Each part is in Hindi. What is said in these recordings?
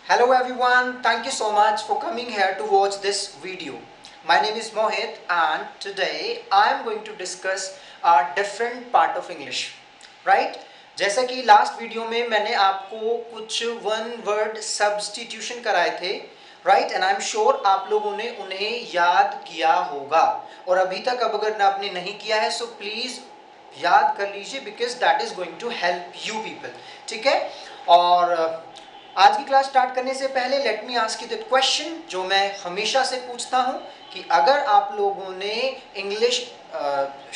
Hello everyone, thank you so much for coming here to watch this video. My name is Mohit and today I am going to discuss a different part of English. Right? जैसा कि लास्ट वीडियो में मैंने आपको कुछ वन वर्ड सब्स्टिट्यूशन कराए थे, right, and I am sure आप लोगों ने उन्हें याद किया होगा और अभी तक अब अगर आपने नहीं किया है सो प्लीज़ याद कर लीजिए because that is going to help you people. ठीक है, और आज की क्लास स्टार्ट करने से पहले let me ask you the question जो मैं हमेशा से पूछता हूँ कि अगर आप लोगों ने इंग्लिश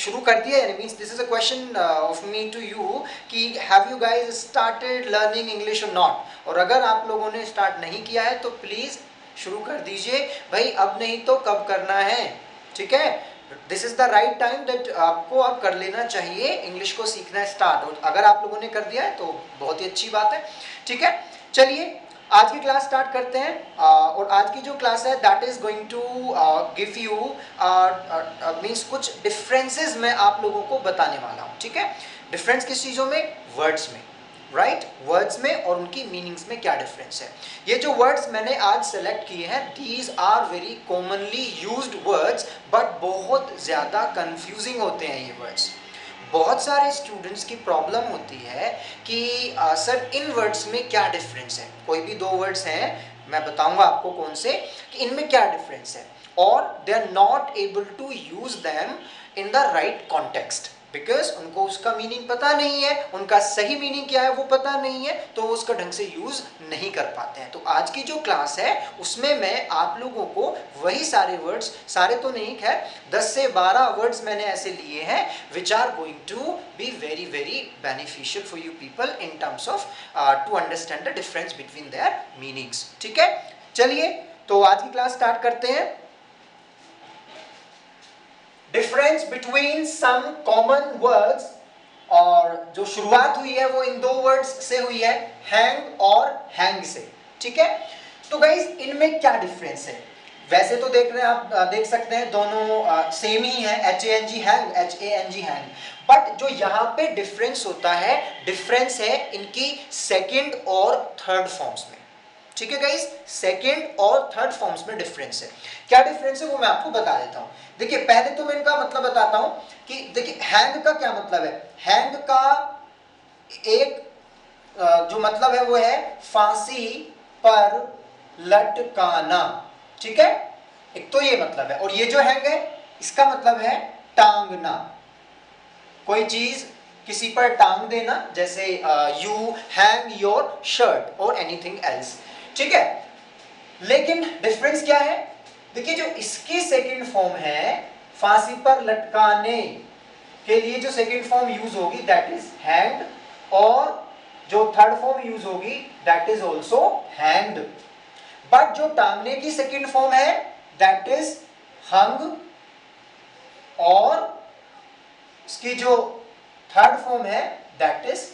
शुरू कर दिया है, means this is a question of me to you कि have you guys started learning English और नॉट, और अगर आप लोगों ने स्टार्ट नहीं किया है तो प्लीज़ शुरू कर दीजिए भाई, अब नहीं तो कब करना है. ठीक है, this is the right time that आपको अब कर लेना चाहिए, इंग्लिश को सीखना स्टार्ट. और अगर आप लोगों ने कर दिया है तो बहुत ही अच्छी बात है. ठीक है, चलिए आज की क्लास स्टार्ट करते हैं. और आज की जो क्लास है that is going to give you means कुछ डिफरेंसेस मैं आप लोगों को बताने वाला हूँ. ठीक है, डिफरेंस किस चीज़ों में? वर्ड्स में, राइट, वर्ड्स में और उनकी मीनिंग्स में क्या डिफरेंस है. ये जो वर्ड्स मैंने आज सेलेक्ट किए हैं these are very commonly used words but बहुत ज़्यादा कंफ्यूजिंग होते हैं ये वर्ड्स. बहुत सारे स्टूडेंट्स की प्रॉब्लम होती है कि सर इन वर्ड्स में क्या डिफरेंस है. कोई भी दो वर्ड्स हैं, मैं बताऊंगा आपको कौन से, कि इनमें क्या डिफरेंस है, और they are not able to use them in the right context because उनको उसका मीनिंग पता नहीं है, उनका सही मीनिंग क्या है वो पता नहीं है, तो वो उसका ढंग से यूज नहीं कर पाते हैं. तो आज की जो क्लास है उसमें मैं आप लोगों को वही सारे वर्ड्स, सारे तो नहीं, खैर 10 से 12 वर्ड्स मैंने ऐसे लिए हैं which are going to be very very beneficial for you people in terms of to understand the difference between their meanings. ठीक है, चलिए तो आज की क्लास स्टार्ट करते हैं. Difference between some common words, और जो शुरुआत हुई है वो इन दो वर्ड्स से हुई है, हैंग और हैंग से. ठीक है, तो गाइस इनमें क्या डिफरेंस है? वैसे तो देख रहे हैं आप, देख सकते हैं दोनों सेम ही है, HANG hang, HANG hang, but जो यहाँ पे डिफरेंस होता है, डिफरेंस है इनकी सेकंड और थर्ड फॉर्म्स में. ठीक है गाइस, सेकंड और थर्ड फॉर्म्स में डिफरेंस है. क्या डिफरेंस है वो मैं आपको बता देता हूं. देखिए पहले तो मैं इनका मतलब बताता हूं कि देखिए हैंग का क्या मतलब है. हैंग का एक जो मतलब है वो है फांसी पर लटकाना. ठीक है, एक तो ये मतलब है, और ये जो हैंग है इसका मतलब है टांगना, कोई चीज किसी पर टांग देना, जैसे यू हैंग योर शर्ट और एनीथिंग एल्स. ठीक है, लेकिन डिफरेंस क्या है? देखिए जो इसकी सेकंड फॉर्म है फांसी पर लटकाने के लिए जो सेकंड फॉर्म यूज होगी दैट इज हैंग्ड, और जो थर्ड फॉर्म यूज होगी that is also hanged. But जो टांगने की सेकंड फॉर्म है दैट इज हंग, और इसकी जो थर्ड फॉर्म है दैट इज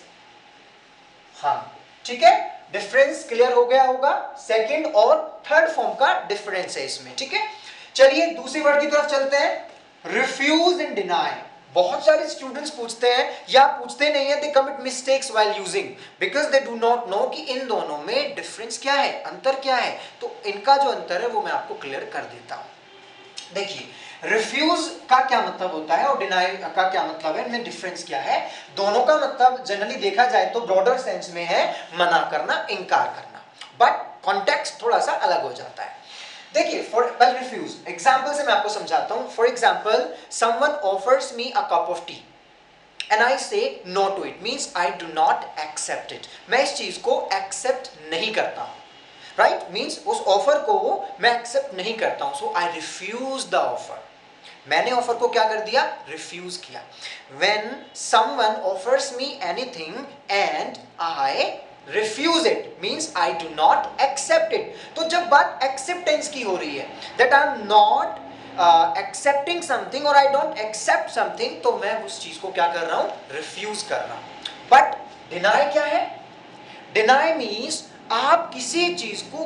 हंग. ठीक है, डिफरेंस क्लियर हो गया होगा. सेकंड और थर्ड फॉर्म का डिफरेंस है इसमें. ठीक है, चलिए दूसरी वर्ड की तरफ चलते हैं. Refuse and deny. बहुत सारे स्टूडेंट्स पूछते हैं या पूछते नहीं है, they commit mistakes while using because they do not know कि इन दोनों में डिफरेंस क्या है, अंतर क्या है. तो इनका जो अंतर है वो मैं आपको क्लियर कर देता हूं. देखिए रिफ्यूज का क्या मतलब होता है और डिनाई का क्या मतलब है, इनमें डिफरेंस क्या है. दोनों का मतलब जनरली देखा जाए तो ब्रॉडर सेंस में है मना करना, इनकार करना, बट कॉन्टेक्स्ट थोड़ा सा अलग हो जाता है. देखिए फॉर वेल रिफ्यूज एग्जांपल से मैं आपको समझाता हूं. For example someone offers me a cup of tea and I say no to it, means I do not accept it. मैं इस चीज को एक्सेप्ट नहीं करता हूं, राइट, मींस उस ऑफर को मैं एक्सेप्ट नहीं करता हूं, so I refuse the offer. मैंने ऑफर को क्या कर दिया? रिफ्यूज किया. When someone offers me anything and I refuse it means I do not accept it. तो जब बात एक्सेप्टेंस की हो रही है, that I am not accepting something और आई डोंट एक्सेप्ट समथिंग, तो मैं उस चीज को क्या कर रहा हूं? रिफ्यूज कर रहा हूं. बट डिनाई क्या है? डिनाई मीन्स आप किसी चीज को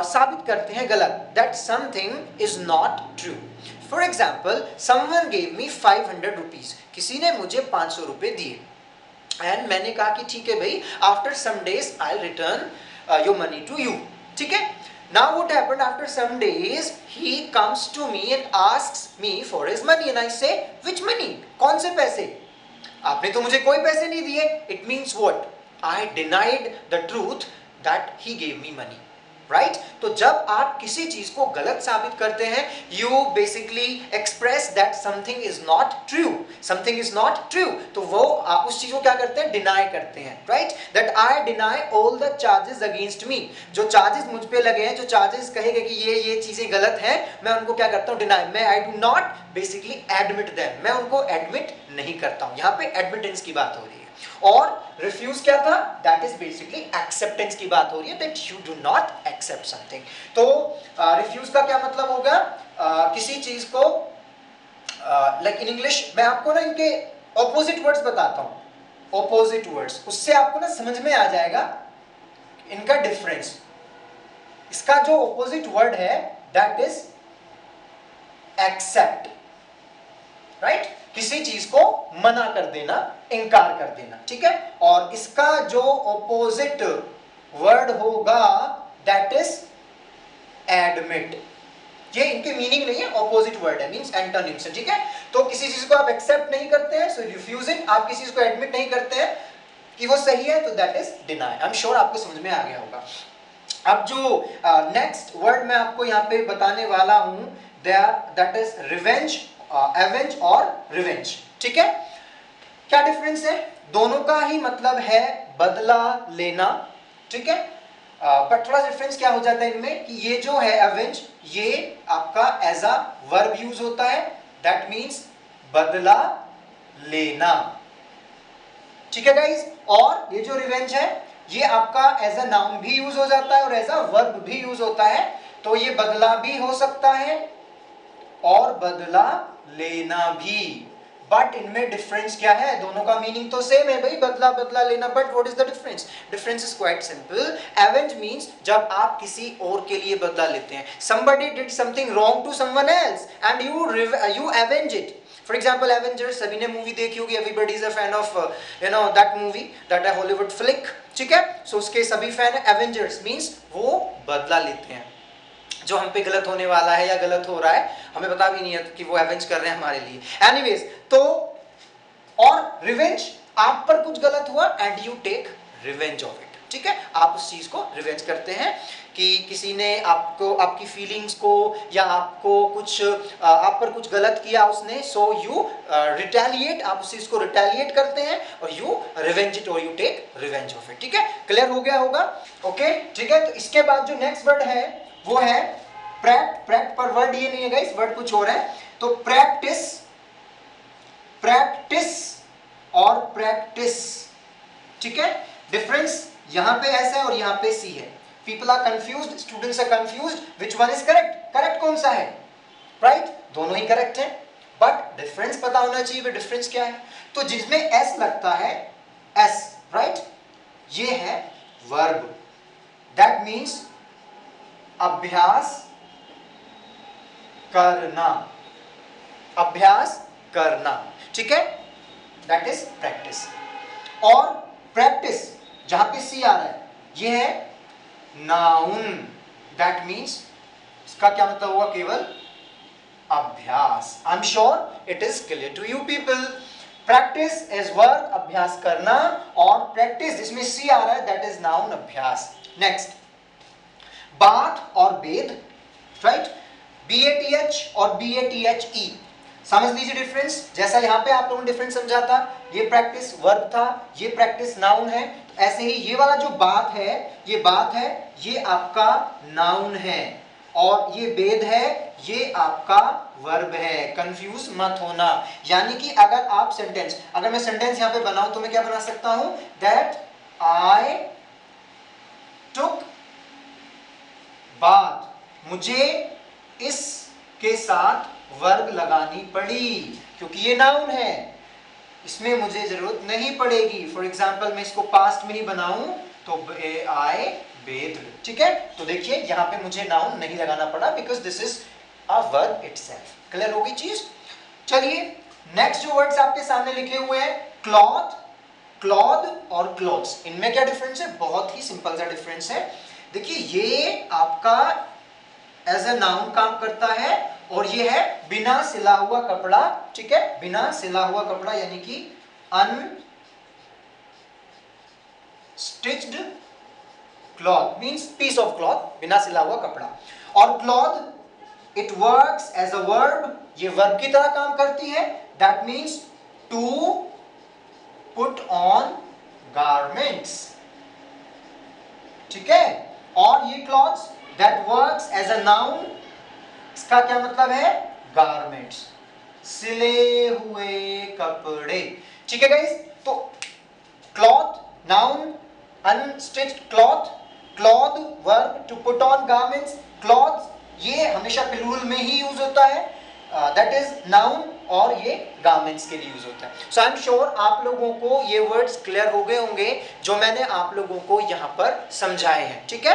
साबित करते हैं गलत, that something is not true. For example someone gave me 500 rupees, किसी ने मुझे 500 रुपए दिए एंड मैंने कहा कि ठीक है भाई after some days I return your money to you, ठीक है. Now what happened, after some days he comes to me and asks me for his money and I say which money, कौन से पैसे, आपने तो मुझे कोई पैसे नहीं दिए. It means what, I denied the truth that he gave me money, right? तो जब आप किसी चीज को गलत साबित करते हैं, you basically express that something is not true, something is not true, तो वो आप उस चीज को क्या करते हैं, deny करते हैं, right? That I deny all the charges against me, जो charges मुझ पे लगे हैं, जो charges कहेंगे कि ये चीजें गलत हैं, मैं उनको क्या करता हूँ, deny. मैं I do not basically admit them, मैं उनको admit नहीं करता हूँ. यहाँ पे admittance की बात हो रही है. और रिफ्यूज क्या था, दैट इज बेसिकली एक्सेप्टेंस की बात हो रही है, that you do not accept something. तो रिफ्यूज का क्या मतलब होगा, किसी चीज को लाइक इन इंग्लिश मैं आपको ना इनके ऑपोजिट वर्ड्स बताता हूं, ऑपोजिट वर्ड्स, उससे आपको ना समझ में आ जाएगा इनका डिफरेंस. इसका जो ऑपोजिट वर्ड है दैट इज एक्सेप्ट, राइट? किसी चीज को मना कर देना, इनकार कर देना, ठीक है. और इसका जो ऑपोजिट वर्ड होगा दैट इज एडमिट. ये इनके मीनिंग नहीं है, ऑपोजिट वर्ड है, मींस एंटोनिम्स, ठीक है. तो किसी चीज को आप एक्सेप्ट नहीं करते हैं, सो रिफ्यूजिंग, आप किसी चीज को एडमिट नहीं करते हैं कि वो सही है, तो that is deny. I am sure आपको समझ में आ गया होगा. अब जो नेक्स्ट वर्ड मैं आपको यहाँ पे बताने वाला हूं, दैट इज रिवेंज, एवेंज और रिवेंज, ठीक है. क्या डिफरेंस है, दोनों का ही मतलब है बदला लेना, ठीक है. बट थोड़ा डिफरेंस क्या हो जाता है इनमें कि ये जो है एवेंज, ये आपका एज अ वर्ब यूज होता है, दैट मींस बदला लेना, ठीक है गाइस. और ये जो रिवेंज है ये आपका एज अ नाउन भी यूज हो जाता है और एज अ वर्ब भी यूज होता है. तो ये बदला भी हो सकता है और बदला लेना भी. बट इनमें डिफरेंस क्या है, दोनों का मीनिंग तो सेम है भाई, बदला बदला लेना, but what is the difference? Difference is quite simple. Avenge means जब आप किसी और के लिए बदला लेते हैं. somebody did something wrong to someone else and you avenge it. For example, Avengers, सभी ने मूवी देखी होगी, everybody is a fan of that movie, that a Hollywood flick, ठीक है. सो उसके सभी फैन है. Avengers means वो बदला लेते हैं, जो हम पे गलत होने वाला है या गलत हो रहा है हमें पता भी नहीं है कि वो एवेंज कर रहे हैं हमारे लिए. एनीवेज, तो और रिवेंज, आप पर कुछ गलत हुआ and you take revenge of it, ठीक है. आप उस चीज को रिवेंज करते हैं कि किसी ने आपको, आपकी फीलिंग्स को या आपको कुछ आप पर कुछ गलत किया उसने, सो यू रिटेलिएट, आप उस चीज को रिटेलिएट करते हैं और यू रिवेंज इट और you take revenge of it, ठीक है. क्लियर हो गया होगा, ओके, ठीक है. तो इसके बाद जो नेक्स्ट वर्ड है वो है प्रैक्ट. प्रैक्ट पर वर्ड ये नहीं है गाइस, वर्ड कुछ और है. तो प्रैक्टिस, प्रैक्टिस और प्रैक्टिस, ठीक है. डिफरेंस यहां पे एस है और यहां पे सी है. People are confused, students are confused, which one is correct. Correct कौन सा है, राइट? दोनों ही करेक्ट है, बट डिफरेंस पता होना चाहिए. वे डिफरेंस क्या है? तो जिसमें एस लगता है, एस, राइट, ये है वर्ब. दैट मीन्स अभ्यास करना, अभ्यास करना, ठीक है. That is practice. और प्रैक्टिस जहां पे सी आ रहा है ये है नाउन. दैट मीन्स इसका क्या मतलब होगा, केवल अभ्यास. I am sure it is clear to you people. Practice is verb, अभ्यास करना, और प्रैक्टिस जिसमें सी आ रहा है दैट इज नाउन, अभ्यास. नेक्स्ट, बात और बेद, राइट. BATH और BATHE, समझ लीजिए डिफरेंस. जैसा यहां पे आप लोगों ने डिफरेंस समझा था, ये प्रैक्टिस वर्ब था, ये प्रैक्टिस नाउन है. ऐसे ही ये वाला जो बात है, ये बात है, ये आपका नाउन है, और ये बेद है, ये आपका वर्ब है. कंफ्यूज मत होना. यानी कि अगर आप सेंटेंस, अगर मैं सेंटेंस यहां पे बनाऊं तो मैं क्या बना सकता हूं, दैट आई टुक बात. मुझे इसके साथ वर्ब लगानी पड़ी क्योंकि ये नाउन है, इसमें मुझे जरूरत नहीं पड़ेगी. फॉर एग्जाम्पल मैं इसको पास्ट में ही बनाऊं तो आई बेथ, ठीक है. तो देखिए यहां पे मुझे नाउन नहीं लगाना पड़ा because this is a verb itself. Clear होगी चीज. चलिए नेक्स्ट जो वर्ड्स आपके सामने लिखे हुए हैं, क्लॉथ, क्लॉथ और क्लॉथ्स. इनमें क्या डिफरेंस है? बहुत ही सिंपल सा डिफरेंस है. देखिए ये आपका एज ए नाउन काम करता है और ये है बिना सिला हुआ कपड़ा, ठीक है, बिना सिला हुआ कपड़ा यानी कि unstitched cloth means piece of cloth, बिना सिला हुआ कपड़ा। और cloth it works as a verb, ये वर्ब की तरह काम करती है, that means to put on garments, ठीक है। और ये clothes that works as a noun, इसका क्या मतलब है, गारमेंट्स, सिले हुए कपड़े, ठीक है गाइस। तो cloth noun, unstitched cloth, cloth verb to put on garments, clothes ये हमेशा प्लूरल में ही यूज होता है, दैट इज नाउन, और ये गारमेंट्स के लिए यूज होता है। सो आई एम श्योर आप लोगों को ये वर्ड्स क्लियर हो गए होंगे जो मैंने आप लोगों को यहां पर समझाए हैं, ठीक है।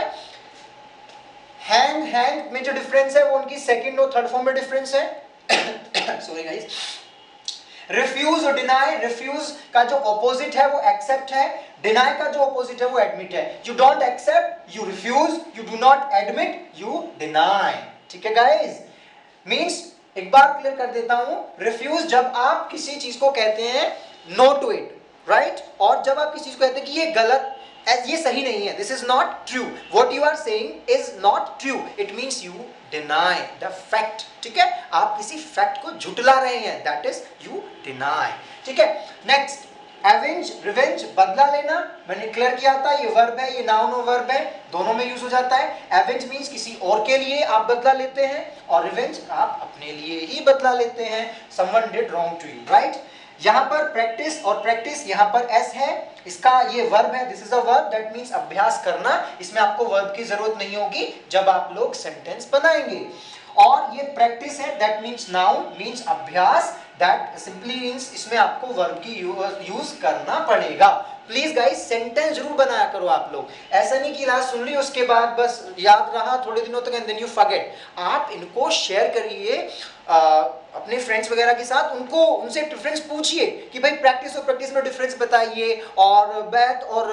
हैंग, हैंग में जो डिफरेंस है वो उनकी सेकंड और थर्ड फॉर्म में डिफरेंस है। Sorry guys. रिफ्यूज और डिनाई, रिफ्यूज का जो ऑपोजिट है वो एक्सेप्ट है, डिनाई का जो ऑपोजिट है वो एडमिट है। You don't accept you refuse, you do not admit you deny, ठीक है गाइस। मींस एक बार क्लियर कर देता हूं, रिफ्यूज जब आप किसी चीज को कहते हैं नो टू इट, राइट, और जब आप किसी चीज को कहते हैं कि ये गलत, ये सही नहीं है, this is not true, what you are saying is not true, it means you deny the fact, ठीक है, आप किसी फैक्ट को झुटला रहे हैं, दैट इज यू डिनाई, ठीक है। नेक्स्ट एवेंज, रिवेंज, बदला लेना, मैंने क्लियर किया था ये वर्ब है, ये नाउन और वर्ब है, दोनों में यूज हो जाता है। एवेंज मींस किसी और के लिए आप बदला लेते हैं, और रिवेंज आप अपने लिए ही बदला लेते हैं, someone did wrong to you, right. यहां पर प्रैक्टिस और प्रैक्टिस, यहां पर एस है, इसका ये वर्ब है, this is a verb, that means अभ्यास करना, इसमें आपको वर्ब की जरूरत नहीं होगी जब आप लोग सेंटेंस बनाएंगे। और ये प्रैक्टिस है, दैट मींस नाउन, मींस अभ्यास, दैट सिंपली मींस इसमें आपको वर्ब की यूज करना पड़ेगा। प्लीज गाइस सेंटेंस जरूर बनाया करो आप लोग, ऐसा नहीं कि क्लास सुन ली उसके बाद बस याद रहा थोड़े दिनों तक एंड देन यू फॉरगेट। आप इनको शेयर करिए अपने फ्रेंड्स वगैरह के साथ, उनको उनसे डिफरेंस पूछिए कि भाई प्रैक्टिस और प्रैक्टिस में डिफरेंस बताइए, और बैत और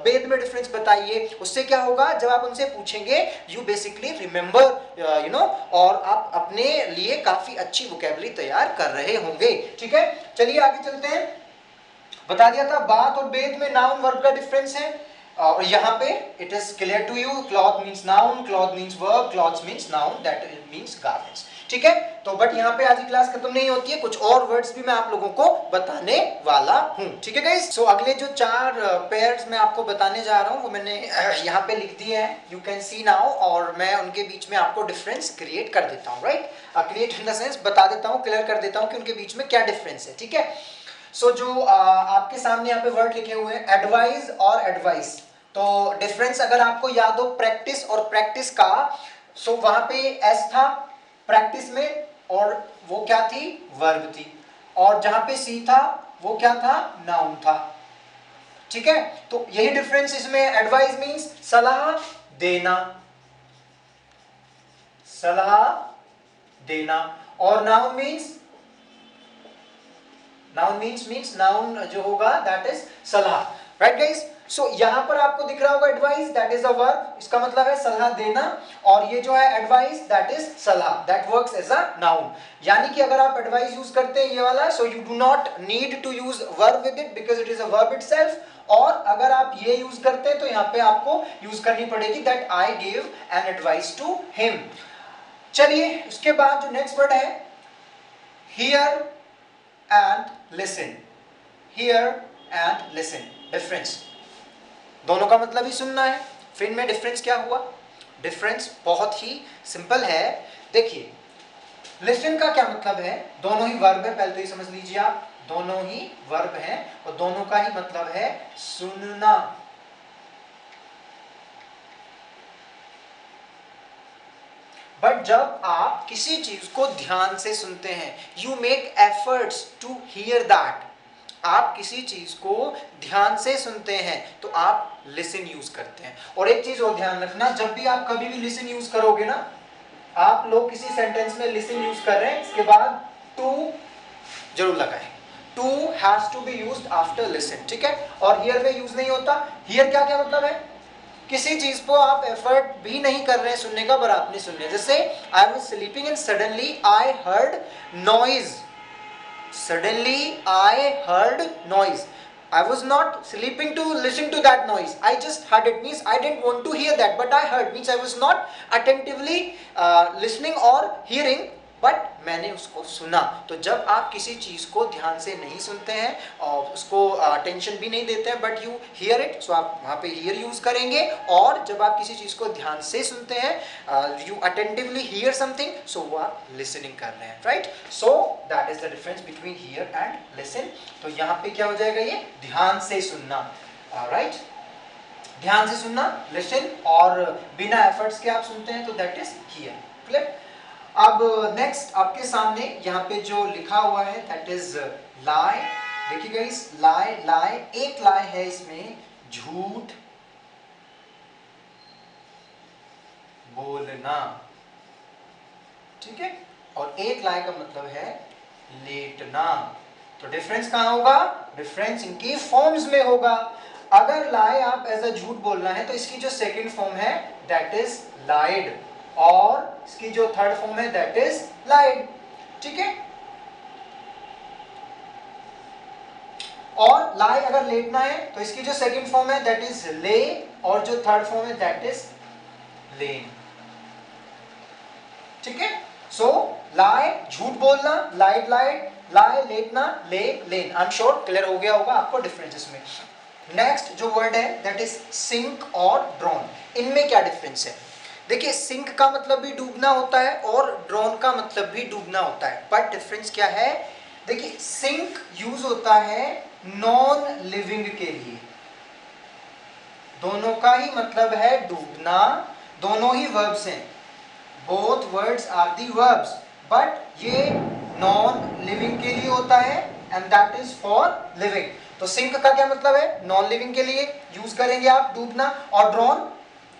बेद में डिफरेंस बताइए। उससे क्या होगा, जब आप उनसे पूछेंगे you basically remember you know, और आप अपने लिए काफी अच्छी वोकैबुलरी तैयार कर रहे होंगे, ठीक है। चलिए आगे चलते हैं। बता दिया था बात और बेद में नाउन वर्ब का डिफरेंस है, और यहाँ पे it is clear to you, cloth means noun, cloth means verb, clothes means noun, that means garments, ठीक है। तो बट यहाँ पे आज की क्लास खत्म नहीं होती है, कुछ और वर्ड्स भी मैं आप लोगों को बताने वाला हूँ, ठीक है गाइस। सो अगले जो 4 पेयर्स मैं आपको बताने जा रहा हूँ वो मैंने यहाँ पे लिख दिए हैं, यू कैन सी नाउ, और मैं उनके बीच में आपको डिफरेंस क्रिएट कर देता हूँ, right, create in the sense बता देता हूँ, क्लियर कर देता हूँ कि उनके बीच में क्या डिफरेंस है, ठीक है। सो जो आपके सामने यहाँ पे वर्ड लिखे हुए हैं एडवाइज और एडवाइस, तो डिफरेंस अगर आपको याद हो प्रैक्टिस और प्रैक्टिस का, सो वहां पे एस था प्रैक्टिस में, और वो क्या थी, वर्ब थी, और जहां पे सी था वो क्या था, नाउन था, ठीक है। तो यही डिफरेंस इसमें, एडवाइस मींस सलाह देना, सलाह देना, और noun means, noun means noun जो होगा दैट इज सलाह, राइट गाइस। सो यहां पर आपको दिख रहा होगा advise, that is a verb, इसका मतलब है सलाह देना, और ये जो है एडवाइस दैट इज सलाह, that works as a noun. यानी कि अगर आप एडवाइस यूज करते हैं ये वाला, so you do not need to use verb with it because it is a verb itself, और अगर आप ये यूज करते हैं तो यहाँ पे आपको यूज करनी पड़ेगी that I give an advice to him. चलिए उसके बाद जो नेक्स्ट वर्ड है hear and listen, hear and listen, difference, दोनों का मतलब ही सुनना है, फिर इनमें डिफरेंस क्या हुआ, डिफरेंस बहुत ही सिंपल है। देखिए लिसन का क्या मतलब है, दोनों ही वर्ब है, पहले तो ये समझ लीजिए आप, दोनों ही वर्ब हैं और दोनों का ही मतलब है सुनना। बट जब आप किसी चीज को ध्यान से सुनते हैं, you make efforts to hear that, आप किसी चीज को ध्यान से सुनते हैं तो आप लिसन यूज करते हैं। और एक चीज और ध्यान रखना, जब भी आप कभी भी लिसन यूज करोगे ना, आप लोग किसी सेंटेंस में लिसन यूज कर रहे हैं, इसके बाद टू जरूर लगाएं, to has to be used after listen, ठीक है। और हियर में यूज नहीं होता, हियर क्या क्या मतलब है, किसी चीज को आप एफर्ट भी नहीं कर रहे हैं सुनने का, पर आपने सुन लिया। जैसे I was sleeping and suddenly I heard noise, suddenly I heard noise. I was not sleeping to listen to that noise, I just heard it, means I didn't want to hear that, but I heard, means I was not attentively listening or hearing, but मैंने उसको सुना। तो जब आप किसी चीज़ को ध्यान से नहीं सुनते हैं और उसको अटेंशन भी नहीं देते हैं, बट यू हियर इट, सो आप वहाँ पे हियर यूज़ करेंगे। और जब आप किसी चीज़ को ध्यान से सुनते हैं, यू अटेंटिवली हियर समथिंग, सो वो आप लिसनिंग कर रहे हैं, right. So that is the difference between here and listen. तो यहाँ पे क्या हो जाएगा, ये ध्यान से सुनना, राइट, ध्यान से सुनना लिसन, और बिना एफर्ट्स के आप सुनते हैं तो दैट इज हियर, क्लियर। अब नेक्स्ट आपके सामने यहाँ पे जो लिखा हुआ है दैट इज लाई। देखिए गाइस, लाई, लाई, एक लाई है इसमें झूठ बोलना, ठीक है, और एक लाई का मतलब है लेटना। तो डिफरेंस कहाँ होगा, डिफरेंस इनकी फॉर्म्स में होगा। अगर लाई आप एज अ झूठ बोलना है तो इसकी जो सेकंड फॉर्म है दैट इज लाइड, और इसकी जो थर्ड फॉर्म है दैट इज लाइड, ठीक है। और लाई अगर लेटना है तो इसकी जो सेकंड फॉर्म है दैट इज ले, और जो थर्ड फॉर्म है दैट इज लेन, ठीक है। सो लाई झूठ बोलना, लाइड लाइड, लाई लेटना, ले लेन। आई एम श्योर क्लियर हो गया होगा आपको डिफरेंसेस में। नेक्स्ट जो वर्ड है दैट इज सिंक और ड्रॉन। इनमें क्या डिफरेंस है, देखिए सिंक का मतलब भी डूबना होता है और ड्रोन का मतलब भी डूबना होता है, पर डिफरेंस क्या है। देखिए सिंक यूज होता है नॉन लिविंग के लिए, दोनों का ही मतलब है डूबना, दोनों ही वर्ब्स हैं, both words are the verbs, but ये नॉन लिविंग के लिए होता है and that is for living. तो सिंक का क्या मतलब है, नॉन लिविंग के लिए यूज करेंगे आप डूबना, और ड्रोन,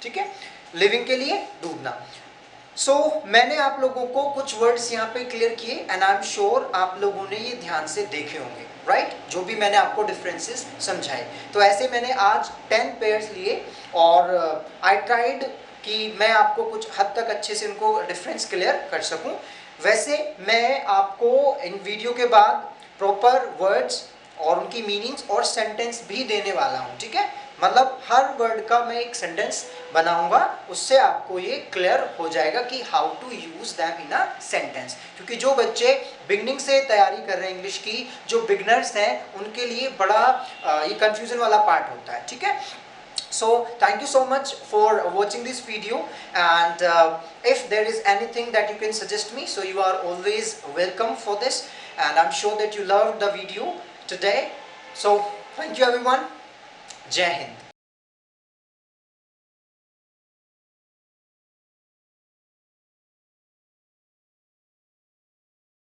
ठीक है, लिविंग के लिए डूबना। सो मैंने आप लोगों को कुछ वर्ड्स यहाँ पे क्लियर किए एंड आई एम श्योर आप लोगों ने ये ध्यान से देखे होंगे, राइट, जो भी मैंने आपको डिफरेंसेस समझाए। तो ऐसे मैंने आज 10 पेयर्स लिए और आई ट्राइड कि मैं आपको कुछ हद तक अच्छे से उनको डिफरेंस क्लियर कर सकूं। वैसे मैं आपको इन वीडियो के बाद प्रॉपर वर्ड्स और उनकी मीनिंग्स और सेंटेंस भी देने वाला हूं, ठीक है। मतलब हर वर्ड का मैं एक सेंटेंस बनाऊंगा, उससे आपको ये क्लियर हो जाएगा कि how to use them in a sentence. क्योंकि जो बच्चे बिगनिंग से तैयारी कर रहे हैं इंग्लिश की, जो बिगनर्स हैं, उनके लिए बड़ा ये कंफ्यूजन वाला पार्ट होता है, ठीक है। So thank you so much for watching this video, and if there is anything that you can suggest me, so you are always welcome for this, and I'm sure that you loved the video today. So thank you everyone. Jai Hind.